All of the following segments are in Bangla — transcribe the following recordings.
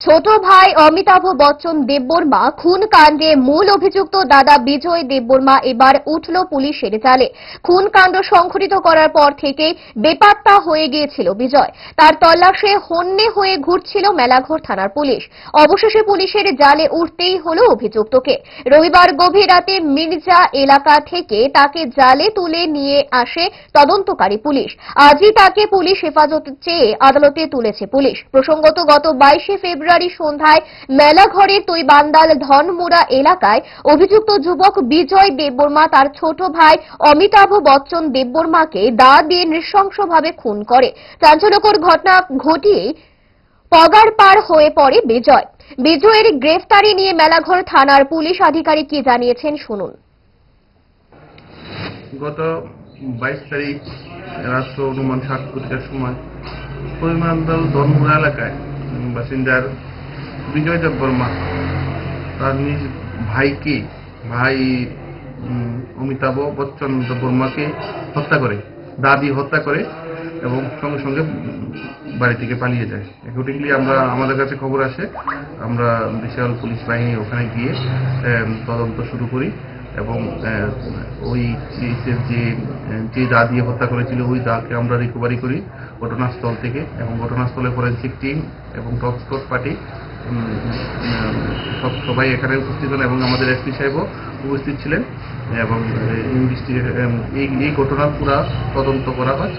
ছোট ভাই অমিতাভ বচ্চন দেববর্মা খুন কাণ্ডে মূল অভিযুক্ত দাদা বিজয় দেববর্মা এবার উঠল পুলিশের জালে। খুন কাণ্ড সংঘটিত করার পর থেকেই বেপাত্তা হয়ে গিয়েছিল বিজয়। তার তল্লাশে হন্যে হয়ে ঘুরছিল মেলাঘর থানার পুলিশ। অবশেষে পুলিশের জালে উঠতেই হল অভিযুক্তকে। রবিবার গভীর রাতে মির্জা এলাকা থেকে তাকে জালে তুলে নিয়ে আসে তদন্তকারী পুলিশ। আজই তাকে পুলিশ হেফাজতে চেয়ে আদালতে তুলেছে পুলিশ। প্রসঙ্গত গত 22শে ফেব্রুয়ারি সন্ধ্যায় মেলাঘরের তৈবান্দাল ধনমুড়া এলাকায় অভিযুক্ত যুবক বিজয় দেববর্মা তার ছোট ভাই অমিতাভ বচ্চন দেববর্মাকে দা দিয়ে নৃশংসভাবে খুন করে। চাঞ্চল্যকর ঘটনা ঘটিয়ে পগার পার হয়ে পড়ে বিজয়। বিজয়ের গ্রেফতারি নিয়ে মেলাঘর থানার পুলিশ আধিকারিক কি জানিয়েছেন শুনুন। গত 22 তারিখ রাত্র অনুমান 7:00টার সময় পরিমাণদল ধর্মুরা এলাকায় বাসিন্দার বিজয় দেববর্মা তার নিজ ভাই অমিতাভ বচ্চন দেববর্মাকে হত্যা করে, দাদি হত্যা করে এবং সঙ্গে সঙ্গে বাড়ি থেকে পালিয়ে যায়। অ্যাকর্ডিংলি আমাদের কাছে খবর আসে, আমরা বিশাল পুলিশ বাহিনী ওখানে গিয়ে তদন্ত শুরু করি এবং ওই কেসের যে দা দিয়ে হত্যা করেছিল ওই দাকে আমরা রিকভারি করি ঘটনাস্থল থেকে, এবং ঘটনাস্থলে ফরেনসিক টিম এবং টপ স্কোয়াড পার্টি সবাই এখানে উপস্থিত হন এবং আমাদের এসপি সাহেবও উপস্থিত ছিলেন এবং এই ঘটনার পুরা তদন্ত করা হয়।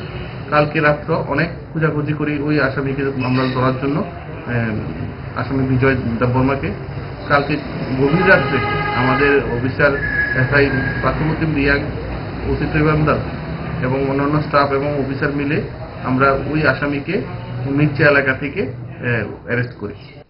কালকে রাত্র অনেক খোঁজাখুঁজি করি ওই আসামিকে আমরা ধরার জন্য, আসামি বিজয় দেববর্মাকে। কালকে গভীর রাত্রে আমাদের অফিসার এসআই পাকুমুদ্দিন রিয়াং, ওসি তৈবান্দাল এবং অন্যান্য স্টাফ এবং অফিসার মিলে আমরা ওই আসামিকে মির্জা এলাকা থেকে অ্যারেস্ট করি।